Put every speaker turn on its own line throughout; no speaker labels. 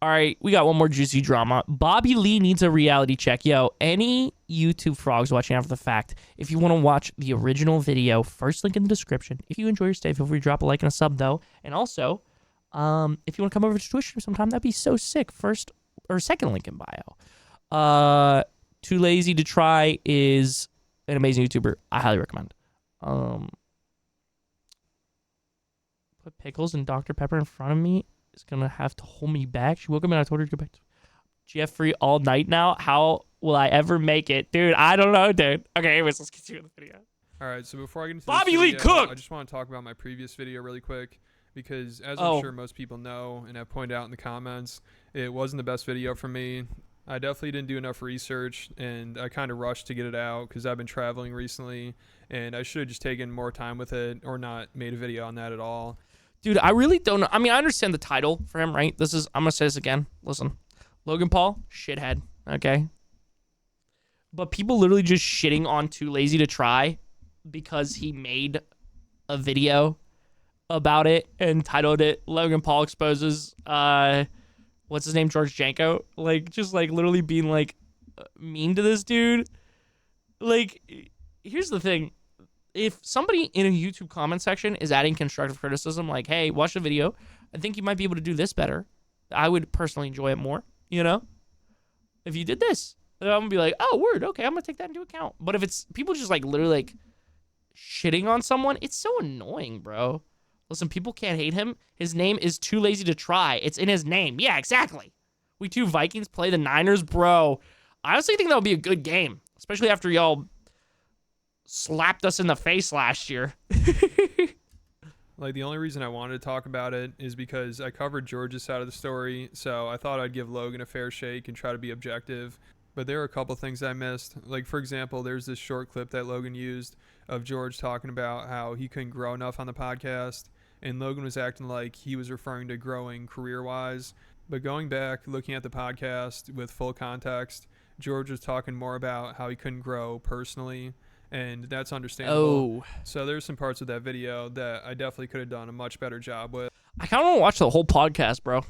All right, we got one more juicy drama. Bobby Lee needs a reality check. Yo, any YouTube frogs watching after the fact, if you want to watch the original video, first link in the description. If you enjoy your stay, feel free to drop a like and a sub, though. And also, if you want to come over to Twitch sometime, that'd be so sick. First or second link in bio. Too Lazy to Try is an amazing YouTuber. I highly recommend. Put pickles and Dr. Pepper in front of me. Is gonna have to hold me back. She woke up and I told her to go back to Jeffrey all night now. How will I ever make it? Dude, I don't know, dude. Okay, anyways, let's continue with the video.
All right, so before I get into
Bobby
this
Lee
video,
cooked!
I just want to talk about my previous video really quick because as
Oh.
I'm sure most people know and have pointed out in the comments, it wasn't the best video for me. I definitely didn't do enough research and I kind of rushed to get it out because I've been traveling recently and I should have just taken more time with it or not made a video on that at all.
Dude, I really don't know. I mean, I understand the title for him, right? I'm going to say this again. Listen, Logan Paul, shithead, okay? But people literally just shitting on Too Lazy to Try because he made a video about it and titled it Logan Paul Exposes, what's his name, George Janko? Like, just like literally being like mean to this dude. Like, here's the thing. If somebody in a YouTube comment section is adding constructive criticism, like, hey, watch the video, I think you might be able to do this better, I would personally enjoy it more, you know? If you did this, then I'm going to be like, oh, word, okay, I'm going to take that into account. But if it's people just, like, literally, like, shitting on someone, it's so annoying, bro. Listen, people can't hate him. His name is Too Lazy to Try. It's in his name. Yeah, exactly. We 2 Vikings play the Niners, bro. I honestly think that would be a good game, especially after y'all slapped us in the face last year.
Like, the only reason I wanted to talk about it is because I covered George's side of the story, so I thought I'd give Logan a fair shake and try to be objective. But there are a couple things I missed. Like, for example, there's this short clip that Logan used of George talking about how he couldn't grow enough on the podcast, and Logan was acting like he was referring to growing career-wise. But going back, looking at the podcast with full context, George was talking more about how he couldn't grow personally, and that's understandable.
Oh.
So there's some parts of that video that I definitely could have done a much better job with.
I kind of want to watch the whole podcast, bro.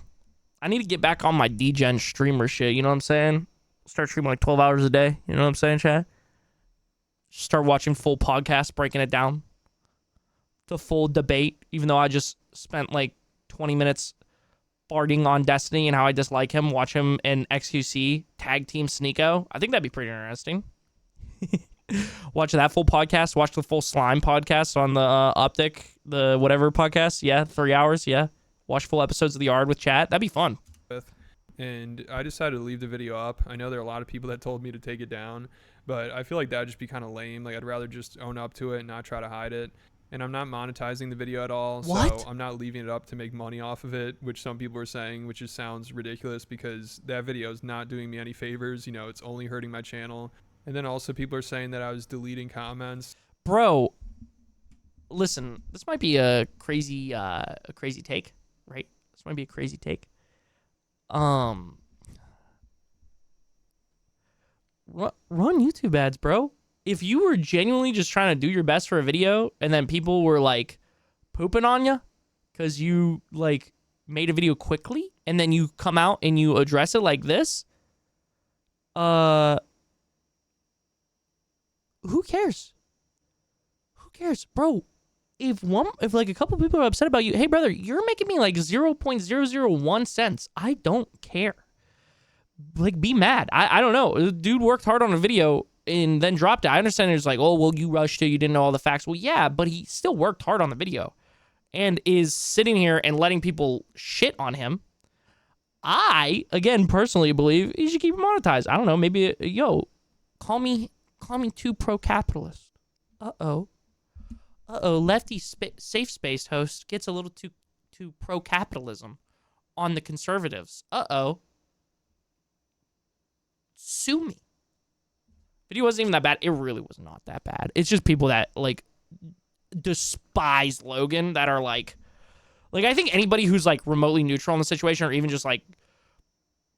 I need to get back on my DGen streamer shit, you know what I'm saying? Start streaming like 12 hours a day, you know what I'm saying, Chad? Start watching full podcasts, breaking it down. The full debate, even though I just spent like 20 minutes farting on Destiny and how I dislike him. Watch him in XQC tag team Sneeko. I think that'd be pretty interesting. Watch that full podcast. Watch the full Slime podcast on the Optic, the whatever podcast. Yeah, 3 hours. Yeah. Watch full episodes of The Yard with chat. That'd be fun.
And I decided to leave the video up. I know there are a lot of people that told me to take it down, but I feel like that'd just be kind of lame. Like, I'd rather just own up to it and not try to hide it. And I'm not monetizing the video at all.
What?
So I'm not leaving it up to make money off of it, which some people are saying, which just sounds ridiculous because that video is not doing me any favors. You know, it's only hurting my channel. And then also people are saying that I was deleting comments.
Bro, listen, this might be a crazy take, right? This might be a crazy take. Run YouTube ads, bro. If you were genuinely just trying to do your best for a video and then people were like pooping on you because you like made a video quickly and then you come out and you address it like this, who cares? Who cares, bro? If like a couple people are upset about you, hey brother, you're making me like 0.001 cents. I don't care. Like, be mad. I don't know. The dude worked hard on a video and then dropped it. I understand it's like, oh, well, you rushed it. You didn't know all the facts. Well, yeah, but he still worked hard on the video and is sitting here and letting people shit on him. I, again, personally believe he should keep it monetized. I don't know. Maybe, call me too pro-capitalist. Uh-oh, lefty safe space host gets a little too pro-capitalism on the conservatives. Uh-oh. Sue me. Video wasn't even that bad. It really was not that bad. It's just people that, like, despise Logan that are, like, I think anybody who's, like, remotely neutral in the situation or even just, like,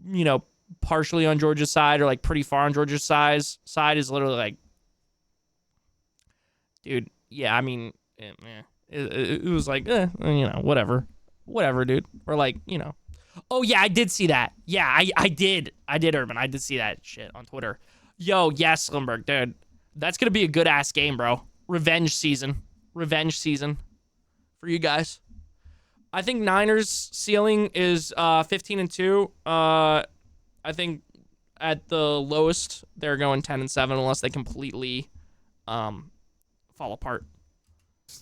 you know, partially on Georgia's side or, like, pretty far on Georgia's side is literally, like, dude, yeah, I mean, it was like, you know, whatever, dude. Or, like, you know, Oh yeah, I did see that. Yeah, I did, Urban. I did see that shit on Twitter. Yo, yes, Slimberg, dude. That's gonna be a good ass game, bro. Revenge season for you guys. I think Niners ceiling is 15-2. I think at the lowest they're going 10-7 unless they completely fall apart.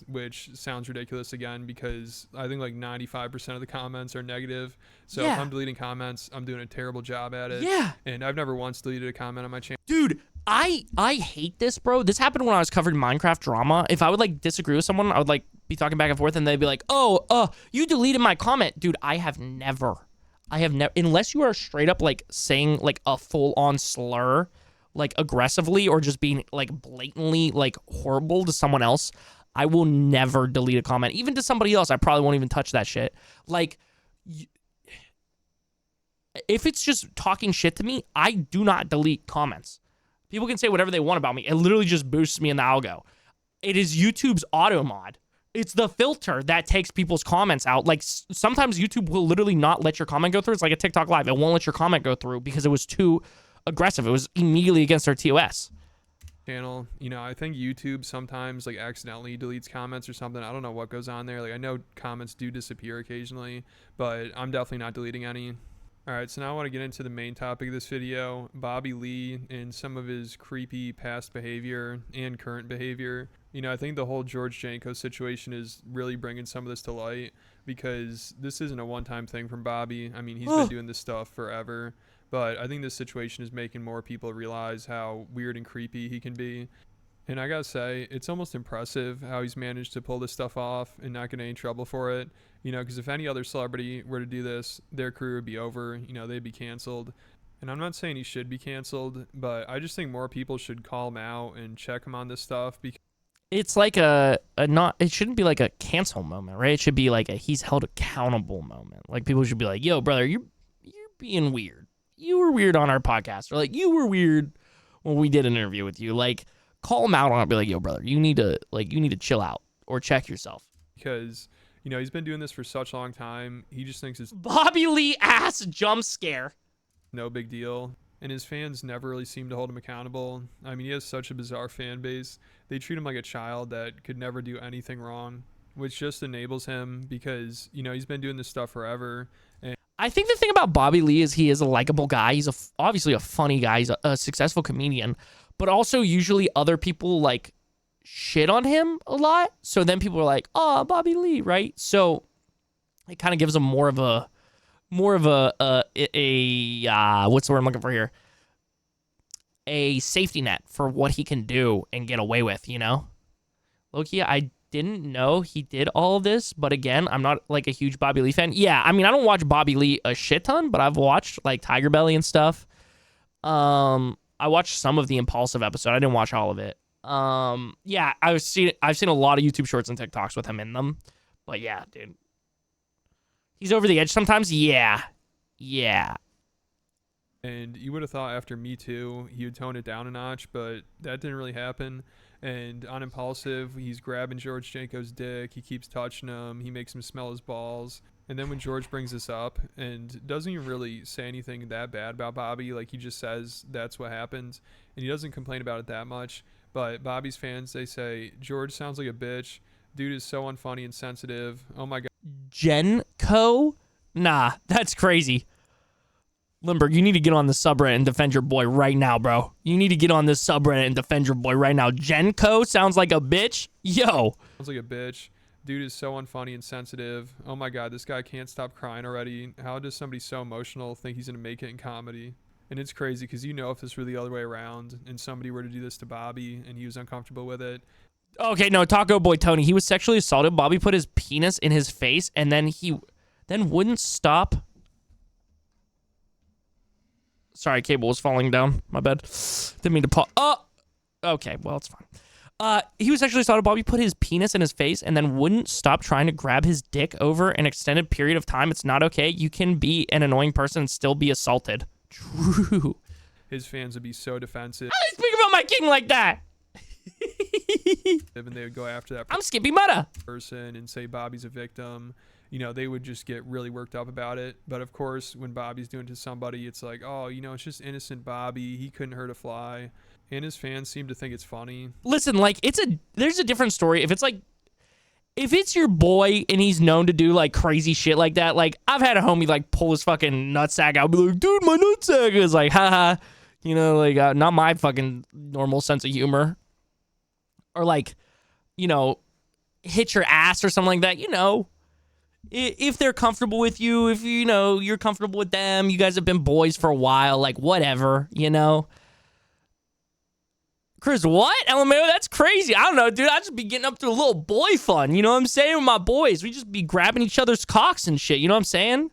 Which sounds ridiculous again because I think like 95% of the comments are negative. So if
Yeah.
I'm deleting comments, I'm doing a terrible job at it.
Yeah.
And I've never once deleted a comment on my channel.
Dude, I hate this, bro. This happened when I was covering Minecraft drama. If I would like disagree with someone, I would like be talking back and forth and they'd be like, "Oh, you deleted my comment." Dude, I have never unless you are straight up like saying like a full-on slur, like aggressively or just being like blatantly like horrible to someone else, I will never delete a comment. Even to somebody else, I probably won't even touch that shit. Like, if it's just talking shit to me, I do not delete comments. People can say whatever they want about me. It literally just boosts me in the algo. It is YouTube's auto mod. It's the filter that takes people's comments out. Like, sometimes YouTube will literally not let your comment go through. It's like a TikTok Live. It won't let your comment go through because it was too aggressive. It was immediately against our TOS.
Channel, you know, I think YouTube sometimes like accidentally deletes comments or something. I don't know what goes on there. Like I know comments do disappear occasionally, but I'm definitely not deleting any. All right, so now I want to get into the main topic of this video, Bobby Lee and some of his creepy past behavior and current behavior. You know, I think the whole George Janko situation is really bringing some of this to light because this isn't a one-time thing from Bobby. I mean, he's been doing this stuff forever. But I think this situation is making more people realize how weird and creepy he can be. And I gotta say, it's almost impressive how he's managed to pull this stuff off and not get any trouble for it. You know, because if any other celebrity were to do this, their career would be over. You know, they'd be canceled. And I'm not saying he should be canceled, but I just think more people should call him out and check him on this stuff. Because
it's like it shouldn't be like a cancel moment, right? It should be like a he's held accountable moment. Like people should be like, yo, brother, you're being weird. You were weird on our podcast, or like you were weird when we did an interview with you. Like, call him out on it. Be like, yo, brother, you need to chill out or check yourself.
Because you know he's been doing this for such a long time. He just thinks it's
Bobby Lee ass jump scare.
No big deal. And his fans never really seem to hold him accountable. I mean, he has such a bizarre fan base. They treat him like a child that could never do anything wrong, which just enables him because you know he's been doing this stuff forever. And
I think the thing about Bobby Lee is he is a likable guy. He's obviously a funny guy. He's a successful comedian, but also usually other people like shit on him a lot. So then people are like, "Oh, Bobby Lee," right? So it kind of gives him more of a what's the word I'm looking for here? A safety net for what he can do and get away with, you know? Low-key, I didn't know he did all of this, but again, I'm not like a huge Bobby Lee fan. Yeah, I mean, I don't watch Bobby Lee a shit ton, but I've watched like Tiger Belly and stuff. I watched some of the Impulsive episode. I didn't watch all of it. Yeah, I've seen a lot of YouTube shorts and TikToks with him in them. But yeah, dude. He's over the edge sometimes. Yeah.
And you would have thought after Me Too, he would tone it down a notch, but that didn't really happen. And on Impulsive, he's grabbing George Janko's dick. He keeps touching him. He makes him smell his balls. And then when George brings this up and doesn't even really say anything that bad about Bobby, like he just says that's what happened. And he doesn't complain about it that much. But Bobby's fans, they say, George sounds like a bitch. Dude is so unfunny and sensitive. Oh my God.
Genco? Nah, that's crazy. Limburg, you need to get on the subreddit and defend your boy right now, bro. You need to get on this subreddit and defend your boy right now. Genco sounds like a bitch? Yo.
Sounds like a bitch. Dude is so unfunny and sensitive. Oh my God, this guy can't stop crying already. How does somebody so emotional think he's going to make it in comedy? And it's crazy because you know if this were the other way around and somebody were to do this to Bobby and he was uncomfortable with it.
Okay, no, Taco Boy Tony. He was sexually assaulted. Bobby put his penis in his face and then he wouldn't stop. Sorry, cable was falling down. My bad. Didn't mean to pause. Oh! Okay, well, it's fine. He was sexually assaulted. Bobby put his penis in his face and then wouldn't stop trying to grab his dick over an extended period of time. It's not okay. You can be an annoying person and still be assaulted. True.
His fans would be so defensive.
How do you speak about my king like that?
And they would go after that
I'm Skippy Mutta
person and say Bobby's a victim. they would just get really worked up about it. But of course, when Bobby's doing it to somebody, it's like, oh, it's just innocent Bobby. He couldn't hurt a fly. And his fans seem to think it's funny.
Listen, like, there's a different story. If it's your boy and he's known to do like crazy shit like that, like I've had a homie like pull his fucking nutsack out, be like, dude, my nutsack is like, haha, not my fucking normal sense of humor. Or like, hit your ass or something like that, if they're comfortable with you, if you're comfortable with them, you guys have been boys for a while, like whatever, Chris, what? LMAO, that's crazy. I don't know, dude. I just be getting up to a little boy fun. You know what I'm saying? With my boys. We just be grabbing each other's cocks and shit. You know what I'm saying?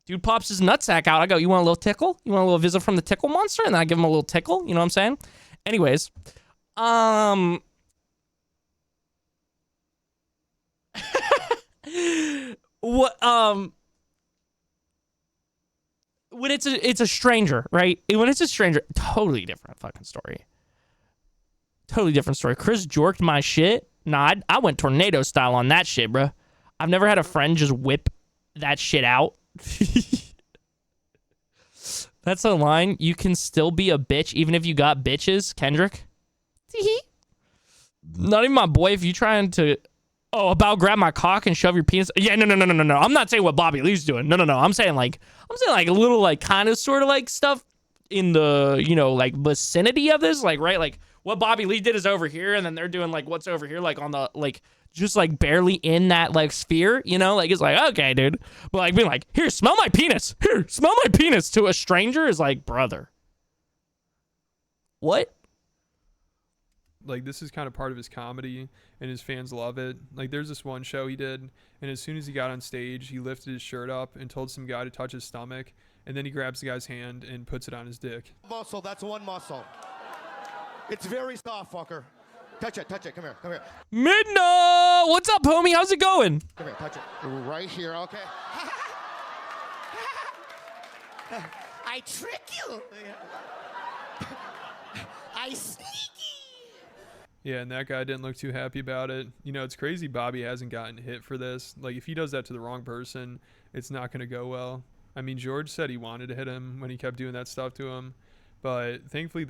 Dude pops his nutsack out. I go, you want a little tickle? You want a little visit from the tickle monster? And then I give him a little tickle. You know what I'm saying? Anyways. When it's a stranger, right? When it's a stranger, totally different fucking story. Totally different story. Chris jorked my shit. Nah, I went tornado style on that shit, bro. I've never had a friend just whip that shit out. That's a line. You can still be a bitch even if you got bitches, Kendrick. Not even my boy. If you trying to, about grab my cock and shove your penis. Yeah, no. I'm not saying what Bobby Lee's doing. No. I'm saying like a little like kind of sort of like stuff in the like vicinity of this, like right, like what Bobby Lee did is over here, and then they're doing like what's over here, like on the like just like barely in that like sphere, like it's like okay, dude, but like being like here, smell my penis, to a stranger is like brother. What?
Like, this is kind of part of his comedy, and his fans love it. Like, there's this one show he did, and as soon as he got on stage, he lifted his shirt up and told some guy to touch his stomach, and then he grabs the guy's hand and puts it on his dick.
Muscle, that's one muscle. It's very soft, fucker. Touch it, come here.
Midna! What's up, homie? How's it going?
Come here, touch it. Right here, okay? I trick you. I sneaky.
Yeah, and that guy didn't look too happy about it. It's crazy Bobby hasn't gotten hit for this. Like, if he does that to the wrong person, it's not going to go well. I mean, George said he wanted to hit him when he kept doing that stuff to him. But thankfully,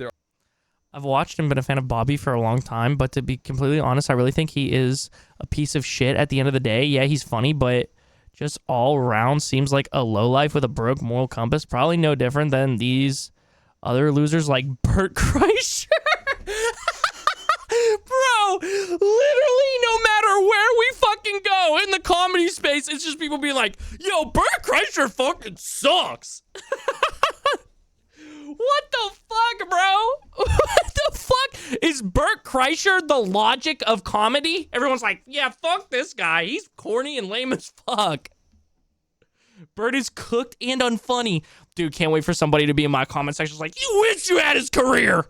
I've watched and been a fan of Bobby for a long time, but to be completely honest, I really think he is a piece of shit at the end of the day. Yeah, he's funny, but just all around seems like a lowlife with a broke moral compass. Probably no different than these other losers like Bert Kreischer. Bro, literally no matter where we fucking go in the comedy space, it's just people being like, yo, Bert Kreischer fucking sucks. What the fuck, bro? What the fuck? Is Bert Kreischer the logic of comedy? Everyone's like, yeah, fuck this guy. He's corny and lame as fuck. Bert is cooked and unfunny. Dude, can't wait for somebody to be in my comment section like, you wish you had his career.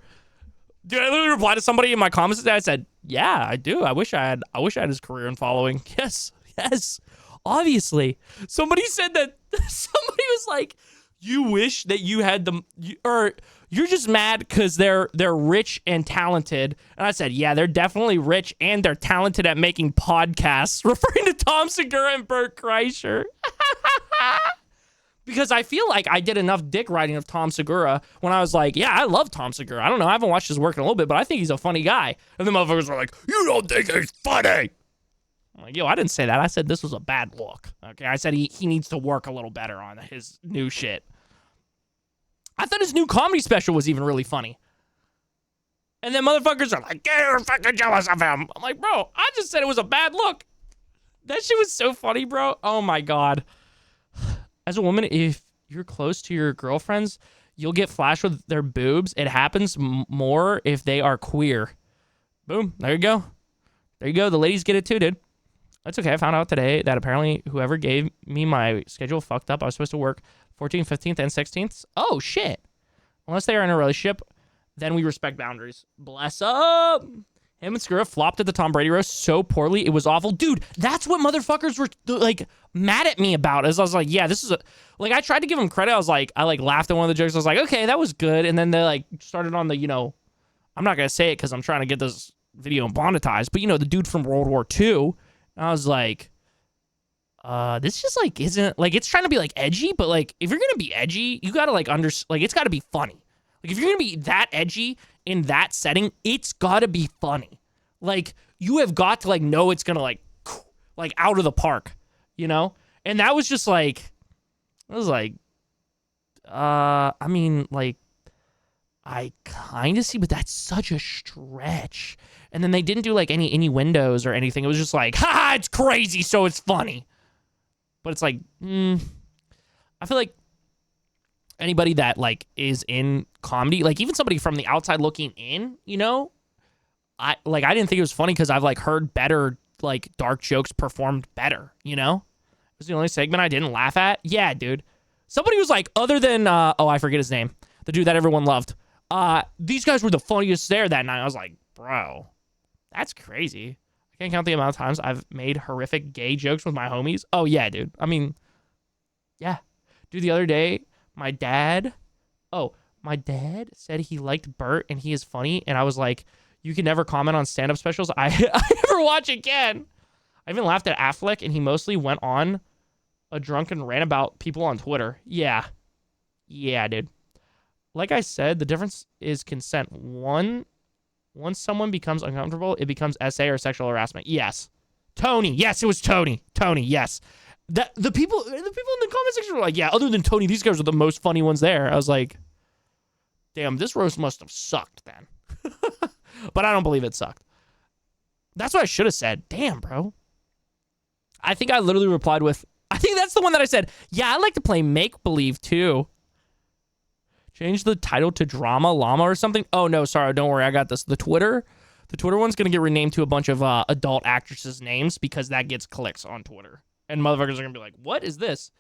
Dude, I literally replied to somebody in my comments and I said, yeah, I do. I wish I had his career and following. Yes. Obviously. Somebody said that somebody was like, you wish that you had them, or you're just mad because they're rich and talented. And I said, yeah, they're definitely rich and they're talented at making podcasts, referring to Tom Segura and Bert Kreischer. Because I feel like I did enough dick riding of Tom Segura when I was like, yeah, I love Tom Segura. I don't know, I haven't watched his work in a little bit, but I think he's a funny guy. And the motherfuckers were like, you don't think he's funny? I'm like, yo, I didn't say that. I said this was a bad look. Okay, I said he needs to work a little better on his new shit. I thought his new comedy special was even really funny. And then motherfuckers are like, you're fucking jealous of him. I'm like, bro, I just said it was a bad look. That shit was so funny, bro. Oh my God. As a woman, if you're close to your girlfriends, you'll get flashed with their boobs. It happens more if they are queer. Boom. There you go. There you go. The ladies get it too, dude. That's okay. I found out today that apparently whoever gave me my schedule fucked up. I was supposed to work 14th, 15th, and 16th. Oh, shit. Unless they are in a relationship, then we respect boundaries. Bless up. Him and Segura flopped at the Tom Brady roast so poorly. It was awful. Dude, that's what motherfuckers were, like, mad at me about. Is I was like, yeah, this is a... Like, I tried to give him credit. I laughed at one of the jokes. I was like, okay, that was good. And then they, like, started on the, I'm not going to say it because I'm trying to get this video monetized. But, the dude from World War II. And I was like, this just like isn't like it's trying to be like edgy, but like if you're gonna be edgy, you gotta like like it's gotta be funny. Like if you're gonna be that edgy in that setting, it's gotta be funny. Like you have got to like know it's gonna like out of the park, you know? And that was just like I was like I mean like I kind of see, but that's such a stretch. And then they didn't do like any windows or anything. It was just like, ha, it's crazy, so it's funny. But it's like, I feel like anybody that like is in comedy, like even somebody from the outside looking in, you know, I didn't think it was funny because I've like heard better like dark jokes performed better, you know? It was the only segment I didn't laugh at. Yeah, dude. Somebody was like, other than I forget his name, the dude that everyone loved. These guys were the funniest there that night. I was like, bro, that's crazy. I can't count the amount of times I've made horrific gay jokes with my homies. Oh yeah, dude. I mean, yeah. Dude, the other day, my dad said he liked Bert and he is funny. And I was like, you can never comment on stand-up specials I ever watch again. I even laughed at Affleck and he mostly went on a drunken rant about people on Twitter. Yeah. Yeah, dude. Like I said, the difference is consent. Once someone becomes uncomfortable, it becomes SA or sexual harassment. Yes. Tony. Yes, it was Tony. Tony, yes. The people in the comment section were like, yeah, other than Tony, these guys are the most funny ones there. I was like, damn, this roast must have sucked then. But I don't believe it sucked. That's what I should have said. Damn, bro. I think I literally replied with, I think that's the one that I said, yeah, I like to play make-believe too. Change the title to Drama Llama or something. Oh, no, sorry. Don't worry. I got this. The Twitter one's going to get renamed to a bunch of adult actresses' names because that gets clicks on Twitter. And motherfuckers are going to be like, what is this?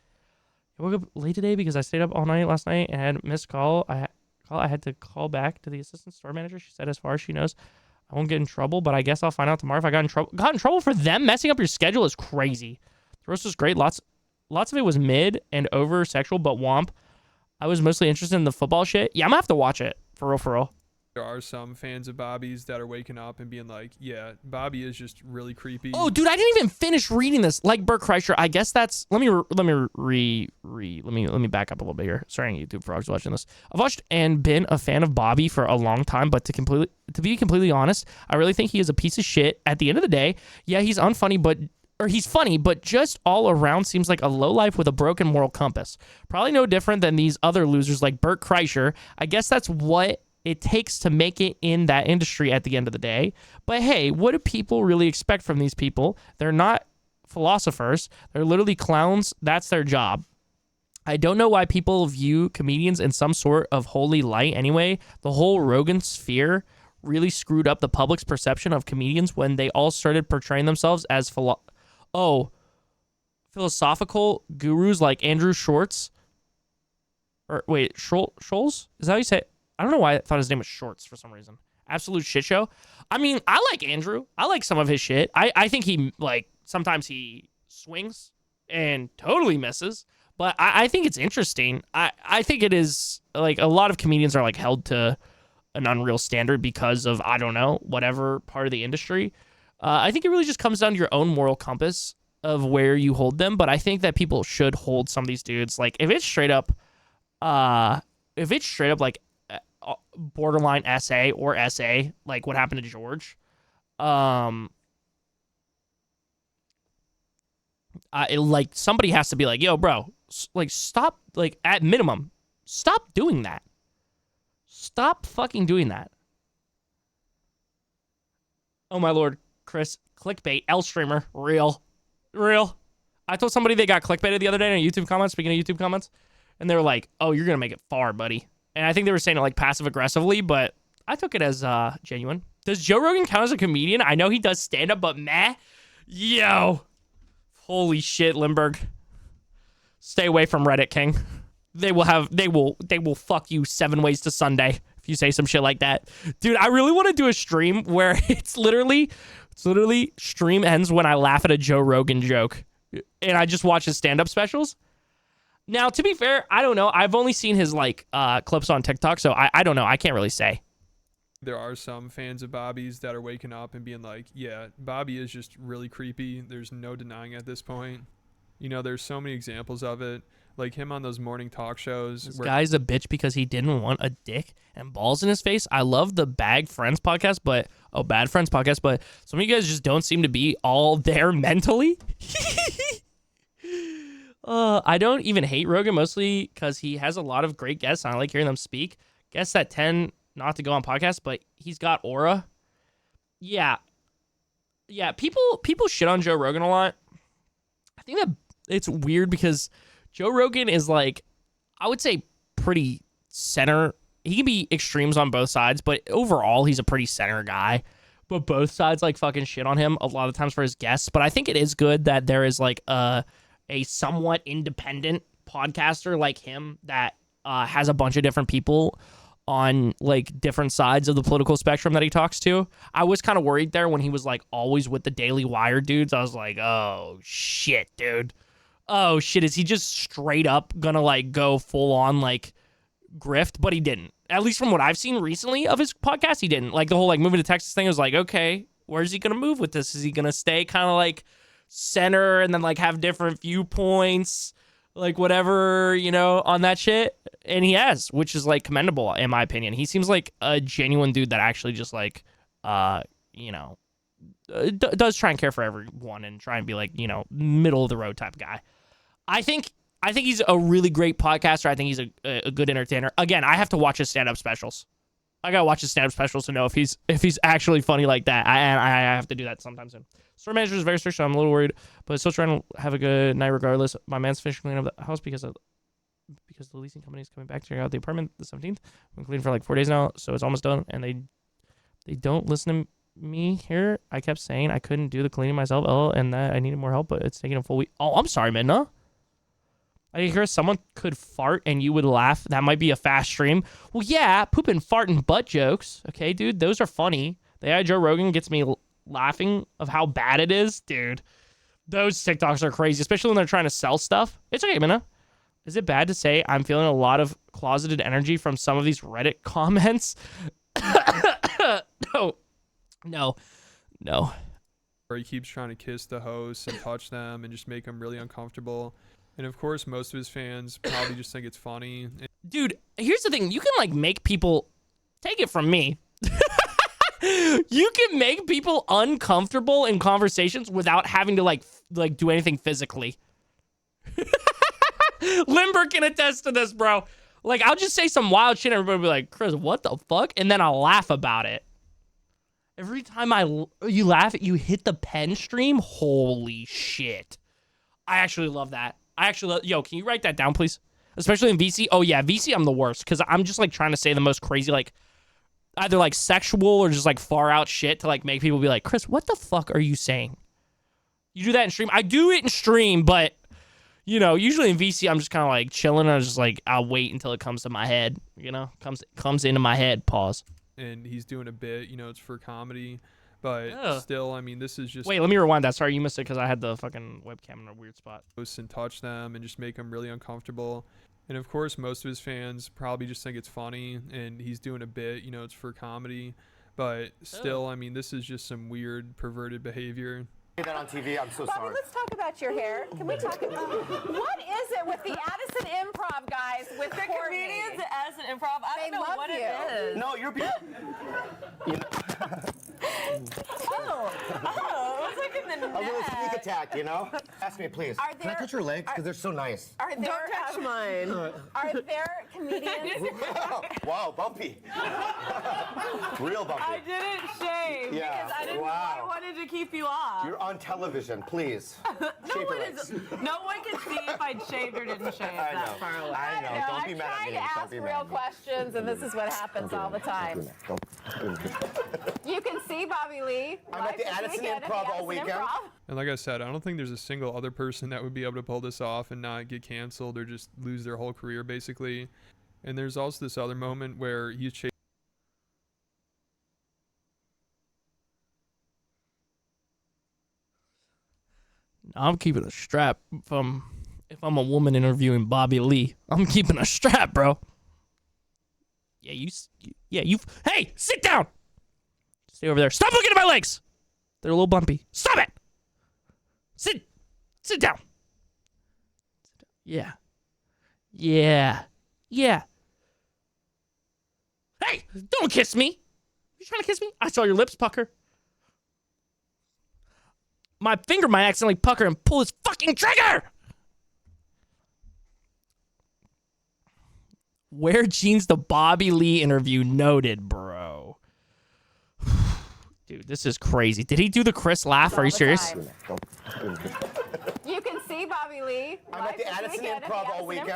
I woke up late today because I stayed up all night last night and had missed call. I had to call back to the assistant store manager. She said as far as she knows, I won't get in trouble, but I guess I'll find out tomorrow if I got in trouble. Got in trouble for them messing up your schedule is crazy. The roast was great. Lots of it was mid and over sexual, but womp. I was mostly interested in the football shit. Yeah, I'm gonna have to watch it. For real.
There are some fans of Bobby's that are waking up and being like, yeah, Bobby is just really creepy.
Oh, dude, I didn't even finish reading this. Like Bert Kreischer, I guess that's. Let me back up a little bit here. Sorry, YouTube frogs watching this. I've watched and been a fan of Bobby for a long time, but to be completely honest, I really think he is a piece of shit. At the end of the day, yeah, he's unfunny, he's funny, but just all around seems like a lowlife with a broken moral compass. Probably no different than these other losers like Bert Kreischer. I guess that's what it takes to make it in that industry at the end of the day. But hey, what do people really expect from these people? They're not philosophers. They're literally clowns. That's their job. I don't know why people view comedians in some sort of holy light anyway. The whole Rogan sphere really screwed up the public's perception of comedians when they all started portraying themselves as philosophical gurus like Andrew Schwartz. Or wait, Scholes? Is that how you say it? I don't know why I thought his name was Shorts for some reason. Absolute shit show. I mean, I like Andrew. I like some of his shit. I think he, like, sometimes he swings and totally misses. But I think it's interesting. I think it is, like, a lot of comedians are, like, held to an unreal standard because of, I don't know, whatever part of the industry. I think it really just comes down to your own moral compass of where you hold them. But I think that people should hold some of these dudes. Like, if it's straight up, like, borderline SA or SA, like what happened to George, like somebody has to be like, yo, bro, like stop, like at minimum, stop doing that. Stop fucking doing that. Oh my lord, Chris, clickbait, L streamer, real. I told somebody they got clickbaited the other day in a YouTube comment, speaking of YouTube comments, and they were like, oh, you're gonna make it far, buddy. And I think they were saying it like passive aggressively, but I took it as genuine. Does Joe Rogan count as a comedian? I know he does stand up, but meh. Yo. Holy shit, Lindbergh. Stay away from Reddit, King. They will fuck you 7 ways to Sunday if you say some shit like that. Dude, I really want to do a stream where it's literally stream ends when I laugh at a Joe Rogan joke. And I just watch his stand up specials. Now, to be fair, I don't know. I've only seen his like clips on TikTok, so I don't know. I can't really say.
There are some fans of Bobby's that are waking up and being like, yeah, Bobby is just really creepy. There's no denying at this point. You know, there's so many examples of it. Like him on those morning talk shows.
This guy's a bitch because he didn't want a dick and balls in his face. I love the Bad Friends podcast, but some of you guys just don't seem to be all there mentally. I don't even hate Rogan, mostly because he has a lot of great guests. And I like hearing them speak. Guests that tend not to go on podcasts, but he's got aura. Yeah. People shit on Joe Rogan a lot. I think that it's weird because Joe Rogan is like, I would say pretty center. He can be extremes on both sides, but overall he's a pretty center guy. But both sides like fucking shit on him a lot of times for his guests. But I think it is good that there is like a somewhat independent podcaster like him that has a bunch of different people on like different sides of the political spectrum that he talks to. I was kind of worried there when he was like always with the Daily Wire dudes. I was like, oh shit, dude. Oh shit, is he just straight up gonna like go full on like grift? But he didn't. At least from what I've seen recently of his podcast, he didn't. Like the whole like moving to Texas thing was like, okay, where's he gonna move with this? Is he gonna stay kind of like center and then like have different viewpoints, like whatever, you know, on that shit? And he has, which is like commendable in my opinion. He seems like a genuine dude that actually just like you know, does try and care for everyone and try and be like, you know, middle of the road type guy. I think he's a really great podcaster. I think he's a good entertainer. Again, I have to watch his stand-up specials. I gotta watch his stand-up specials to know if he's actually funny like that. And I have to do that sometime soon. Store manager is very strict, so I'm a little worried, but still trying to have a good night regardless. My man's finishing cleaning up the house because the leasing company is coming back to check out the apartment the 17th. I've been cleaning for like 4 days now, so it's almost done. And they don't listen to me here. I kept saying I couldn't do the cleaning myself, and that I needed more help, but it's taking a full week. Oh, I'm sorry, Midna. I hear someone could fart and you would laugh. That might be a fast stream. Well, yeah, poop and fart and butt jokes. Okay, dude, those are funny. The guy Joe Rogan gets me laughing of how bad it is. Dude, those TikToks are crazy, especially when they're trying to sell stuff. It's okay, Minna. Is it bad to say I'm feeling a lot of closeted energy from some of these Reddit comments? No.
Where he keeps trying to kiss the hosts and touch them and just make them really uncomfortable. And of course, most of his fans probably just think it's funny.
Dude, here's the thing. You can like make people, take it from me. You can make people uncomfortable in conversations without having to like do anything physically. Limber can attest to this, bro. Like, I'll just say some wild shit and everybody will be like, Chris, what the fuck? And then I'll laugh about it. Every time you laugh, you hit the pen stream. Holy shit. I actually love that. Yo, can you write that down, please? Especially in VC. Oh, yeah, VC, I'm the worst. Because I'm just, like, trying to say the most crazy, like, either, like, sexual or just, like, far-out shit to, like, make people be like, Chris, what the fuck are you saying? You do that in stream? I do it in stream, but, you know, usually in VC, I'm just kind of, like, chilling. And I'm just, like, I'll wait until it comes to my head, you know? Comes into my head. Pause.
And he's doing a bit, you know, it's for comedy. But still, I mean, this is just...
Wait, let me rewind that. Sorry, you missed it because I had the fucking webcam in a weird spot.
And touch them and just make them really uncomfortable. And of course, most of his fans probably just think it's funny. And he's doing a bit, you know, it's for comedy. But still, I mean, this is just some weird, perverted behavior.
That on TV, I'm so
Bobby,
sorry.
let's talk about your hair. Can we talk about what is it with the Addison Improv guys with
the
Courtney?
comedians at Addison Improv? I
They
don't know
love
what
you.
it is.
No, you're beautiful. You know,
It's like in the
a little sneak
neck.
attack, you know? Ask me, please.
Are
Can I
there-
touch your legs? Because they're so nice.
Are there,
Don't touch mine.
Are there comedians?
Wow, bumpy. Real bumpy.
I didn't shave
Yeah,
because I didn't.
wow.
I wanted to keep you off.
You're on television, please. Shave your legs.
No one can see if I'd shaved or didn't shave
I
that
know.
far away.
I know. Don't be
I'm
mad at
trying
me.
to
Don't
ask
be mad
real
at me.
questions, and this is what happens all the time. You can see Bobby Lee.
I'm at the
live this
Addison
weekend at
Improv
the
all
Addison
weekend.
Improv.
And like I said, I don't think there's a single other person that would be able to pull this off and not get canceled or just lose their whole career, basically. And there's also this other moment where he's chasing...
I'm keeping a strap if I'm a woman interviewing Bobby Lee. I'm keeping a strap, bro. Yeah, you. Hey, sit down. Stay over there. Stop looking at my legs. They're a little bumpy. Stop it. Sit down. Yeah. Yeah. Yeah. Hey, don't kiss me. You trying to kiss me? I saw your lips pucker. My finger might accidentally pucker and pull his fucking trigger. Wear jeans the Bobby Lee interview noted, bro. Dude, this is crazy. Did he do the Chris laugh? Are you serious?
You can see Bobby Lee.
I'm at the Addison Improv all weekend.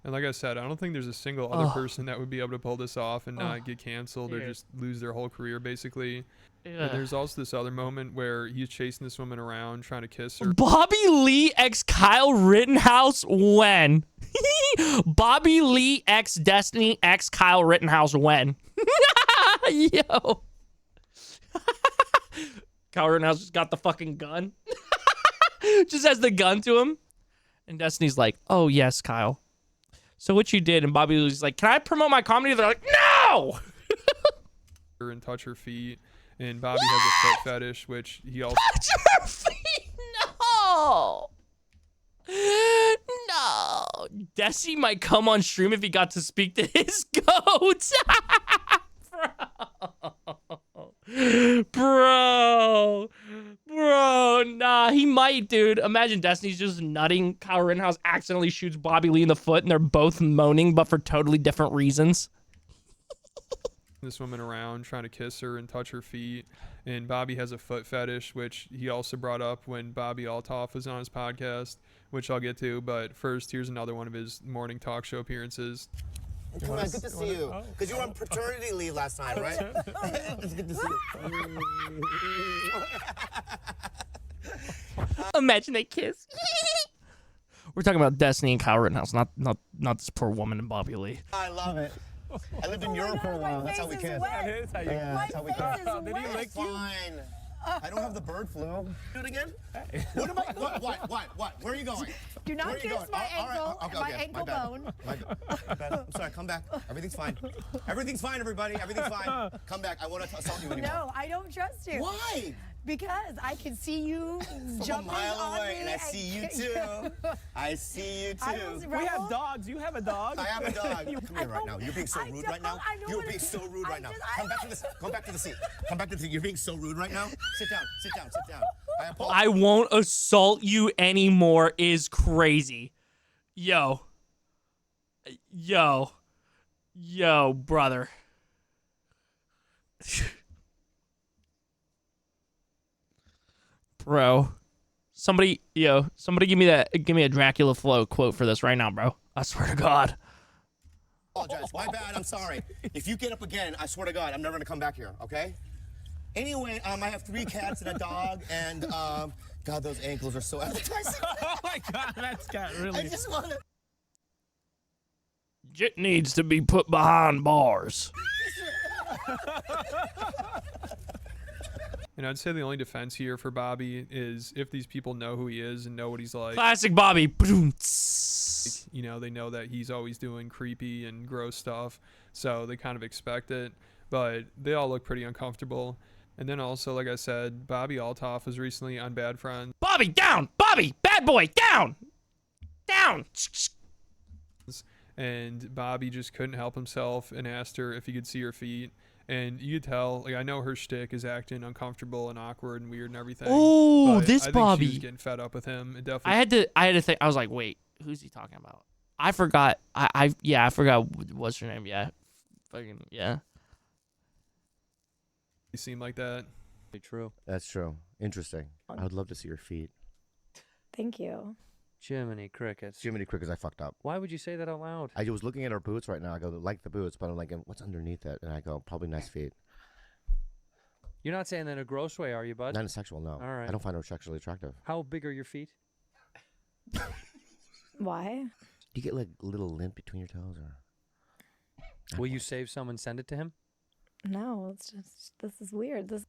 And like I said, I don't think there's a single other person that would be able to pull this off and not get canceled or
dude.
just lose their whole career, basically.
Yeah.
And there's also this other moment where he's chasing this woman around, trying to kiss her.
Bobby Lee x Kyle Rittenhouse when? Bobby Lee x Destiny x Kyle Rittenhouse when? Yo. Kyle Rittenhouse just got the fucking gun. Just has the gun to him. And Destiny's like, oh, yes, Kyle. So what you did? And Bobby Lee's like, can I promote my comedy? They're like, no!
And touch her feet. And Bobby has a foot fetish, which he also...
Touch her feet! No! No. Desi might come on stream if he got to speak to his goat. Bro, nah, he might, dude. Imagine Destiny's just nutting. Kyle Rittenhouse accidentally shoots Bobby Lee in the foot, and they're both moaning, but for totally different reasons.
this woman around, trying to kiss her and touch her feet. And Bobby has a foot fetish, which he also brought up when Bobby Altoff was on his podcast, which I'll get to. But first, here's another one of his morning talk show appearances.
Come on, good to see you. Because you were on paternity leave last time, right? It's good to see you.
Imagine they kiss. We're talking about Destiny and Kyle Rittenhouse, not this poor woman and Bobby Lee.
I love it. I lived in Europe for a while. That's how we kiss.
That is how you.
Yeah, that's how we kiss.
Did he lick you?
Fine. I don't have the bird flu. Do it again? What am I? What? Where are you going?
Do not
Where are you
kiss
going?
my
All right,
ankle,
okay,
my
okay.
ankle bone.
My bad. I'm sorry. Come back. Everything's fine. Everything's fine, everybody. Everything's fine. Come back. I won't assault you anymore.
No, I don't trust you.
Why?
Because I can see you
From
jumping
a mile
on
away,
me
and I see you too. I see you
I
too.
was
We have dogs. You have a dog.
I have a dog. Come here right now. You're being so
I
rude
don't-
right now.
I know
You're
what
being
it
so
is.
rude
I
right now.
just-
Come back to the seat. Come back to the seat. Come back to the seat. You're being so rude right now. Sit down. Sit down. Sit down. I apologize.
I won't assault you anymore is crazy. Yo, brother. Bro, somebody give me a Dracula Flow quote for this right now, bro. I swear to God.
Apologize. My bad. I'm sorry. If you get up again, I swear to God, I'm never gonna come back here. Okay? Anyway, I have 3 cats and a dog, and God, those ankles are so appetizing.
Oh my God, that's got
I
really.
just want to.
Jit needs to be put behind bars.
And I'd say the only defense here for Bobby is if these people know who he is and know what he's like,
Classic Bobby.
you know, they know that he's always doing creepy and gross stuff, so they kind of expect it. But they all look pretty uncomfortable. And then also, like I said, Bobby Altoff was recently on Bad Friends.
Bobby, down! Bobby! Bad boy, down! Down!
And Bobby just couldn't help himself and asked her if he could see her feet. And you could tell, like, I know her shtick is acting uncomfortable and awkward and weird and everything.
Oh,
but
this
I think
Bobby.
she was getting fed up with him. It definitely.
I had to think. I was like, wait, who's he talking about? I forgot. I forgot what's her name. Yeah, fucking yeah.
seemed like that.
True.
That's true. Interesting. I would love to see your feet.
Thank you.
Jiminy crickets.
Jiminy Crickets, I fucked up.
Why would you say that out loud?
I was looking at her boots right now. I go, like the boots, but I'm like, what's underneath it? And I go, probably nice feet.
You're not saying that in a gross way, are you, bud?
Not in a sexual, no.
All right.
I don't find her sexually attractive.
How big are your feet?
Why?
Do you get like a little lint between your toes, or?
Will you save some and send it to him?
No, it's just, this is weird. This.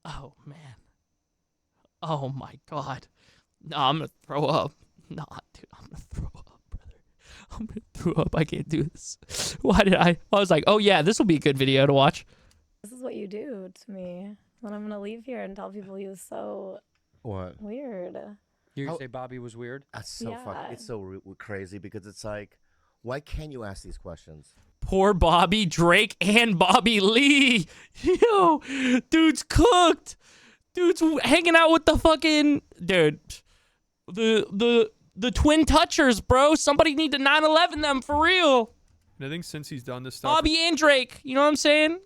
Oh man. Oh my God. No, I'm gonna throw up. Nah, dude, I'm gonna throw up, brother. I'm gonna throw up. I can't do this. Why did I was like, oh yeah, this will be a good video to watch.
This is what you do to me. Then I'm gonna leave here and tell people you're so
What?
Weird.
You
How-
say Bobby was weird?
That's so
Yeah.
It's so crazy because it's like, why can't you ask these questions?
Poor Bobby, Drake, and Bobby Lee. Yo, dude's cooked. Dude's hanging out with the fucking dude. The twin touchers, bro. Somebody need to 9/11 them for real.
And I think since he's done this stuff,
Bobby and Drake. You know what I'm saying?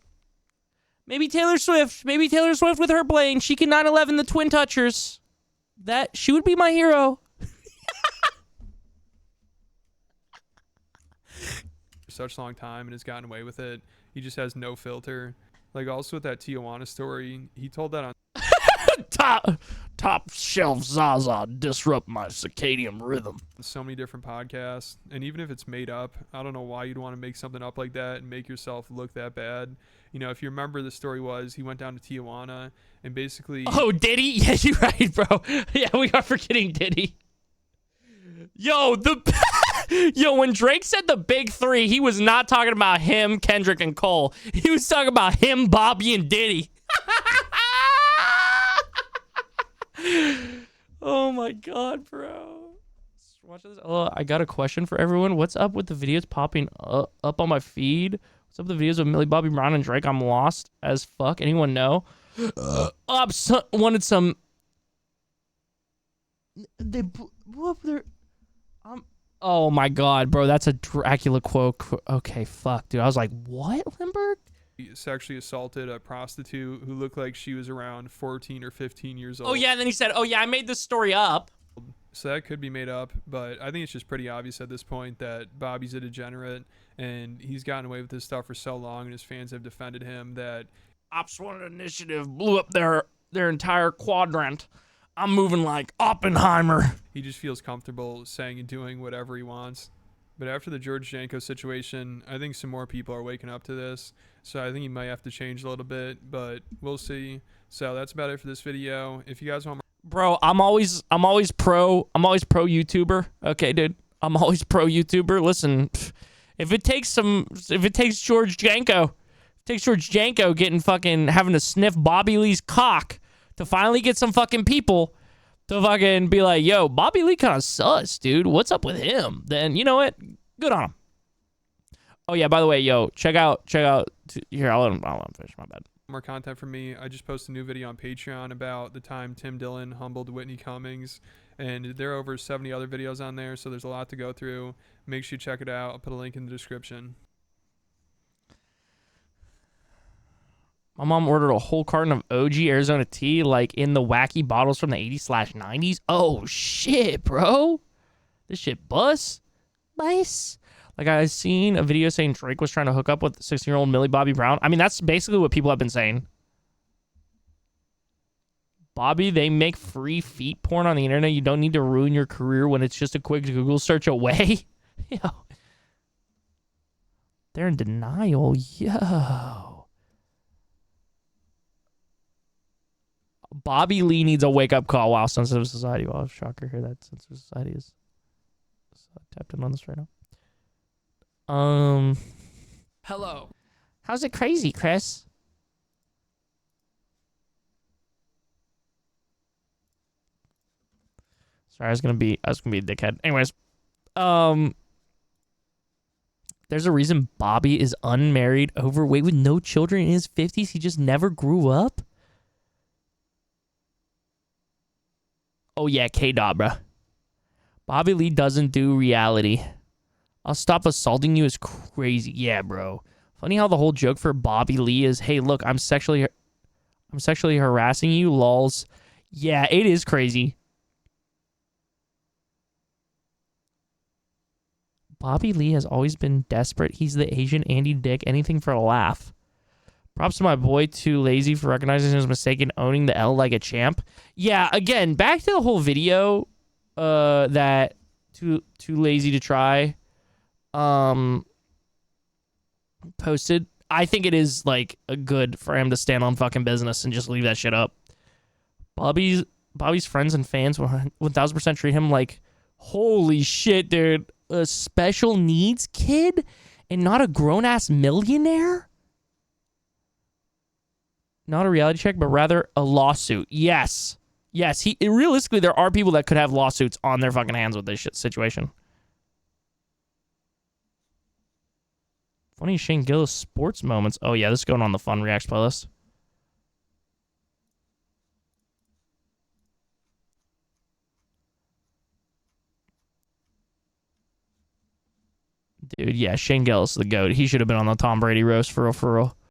Maybe Taylor Swift. Maybe Taylor Swift with her Blaine. She can 9/11 the twin touchers. She would be my hero.
for such a long time and has gotten away with it. He just has no filter. Like also with that Tijuana story, he told that on
top shelf Zaza disrupt my circadian rhythm.
so many different podcasts. And even if it's made up, I don't know why you'd want to make something up like that and make yourself look that bad. You know, if you remember, the story was he went down to Tijuana and basically...
Oh, Diddy? Yeah, you're right, bro. Yeah, we are forgetting Diddy. Yo, when Drake said the big three, he was not talking about him, Kendrick, and Cole. He was talking about him, Bobby, and Diddy. Oh my god, bro. Watch this. Oh, I got a question for everyone. What's up with the videos popping up on my feed? What's up with the videos of Millie Bobby Brown and Drake? I'm lost as fuck. Anyone know? Wanted some. They blew up their. Oh my god, bro. That's a Dracula quote. Okay, fuck, dude. I was like, what, Lindbergh?
sexually assaulted a prostitute who looked like she was around 14 or 15 years old.
Oh yeah, and then he said, oh yeah, I made this story up.
So that could be made up, but I think it's just pretty obvious at this point that Bobby's a degenerate and he's gotten away with this stuff for so long and his fans have defended him that
Ops Wanted Initiative blew up their entire quadrant. I'm moving like Oppenheimer.
he just feels comfortable saying and doing whatever he wants. But after the George Janko situation, I think some more people are waking up to this. So I think he might have to change a little bit, but we'll see. So that's about it for this video. If you guys want more,
bro, I'm always pro YouTuber. Okay, dude. I'm always pro YouTuber. Listen, if it takes George Janko, having to sniff Bobby Lee's cock to finally get some fucking people to fucking be like, yo, Bobby Lee kind of sus, dude. What's up with him? Then you know what? Good on him. Oh yeah, by the way, yo, check out here. I'll let him finish. My bad.
more content from me, I just posted a new video on Patreon about the time Tim Dillon humbled Whitney Cummings, and there are over 70 other videos on there, so there's a lot to go through. Make sure you check it out. I'll put a link in the description.
My mom ordered a whole carton of OG Arizona tea, like in the wacky bottles from the 80s/90s. Oh shit, bro. This shit bust. Nice. Like, I seen a video saying Drake was trying to hook up with 16-year-old Millie Bobby Brown. I mean, that's basically what people have been saying. Bobby, they make free feet porn on the internet. You don't need to ruin your career when it's just a quick Google search away. Yo. They're in denial. Yo. Bobby Lee needs a wake-up call. Wow, sensitive society. Wow, shocker here that sensitive society is tapped in on this right now. Hello. How's it crazy, Chris? Sorry, I was gonna be a dickhead. Anyways, there's a reason Bobby is unmarried, overweight, with no children in his 50s. He just never grew up. Oh yeah, K-Dot, bro. Bobby Lee doesn't do reality. I'll stop assaulting you is crazy. Yeah, bro. Funny how the whole joke for Bobby Lee is, hey, look, I'm sexually harassing you, lols. Yeah, it is crazy. Bobby Lee has always been desperate. He's the Asian Andy Dick, anything for a laugh. Props to my boy, Too Lazy, for recognizing his mistake and owning the L like a champ. Yeah, again, back to the whole video that Too Lazy to Try posted. I think it is like a good for him to stand on fucking business and just leave that shit up. Bobby's friends and fans 1000% treat him like, holy shit, dude, a special needs kid and not a grown-ass millionaire? Not a reality check, but rather a lawsuit. Yes. Yes, realistically there are people that could have lawsuits on their fucking hands with this shit situation. Funny Shane Gillis sports moments. Oh yeah, this is going on the fun reacts playlist. Dude, yeah, Shane Gillis is the GOAT. He should have been on the Tom Brady roast for real, for real.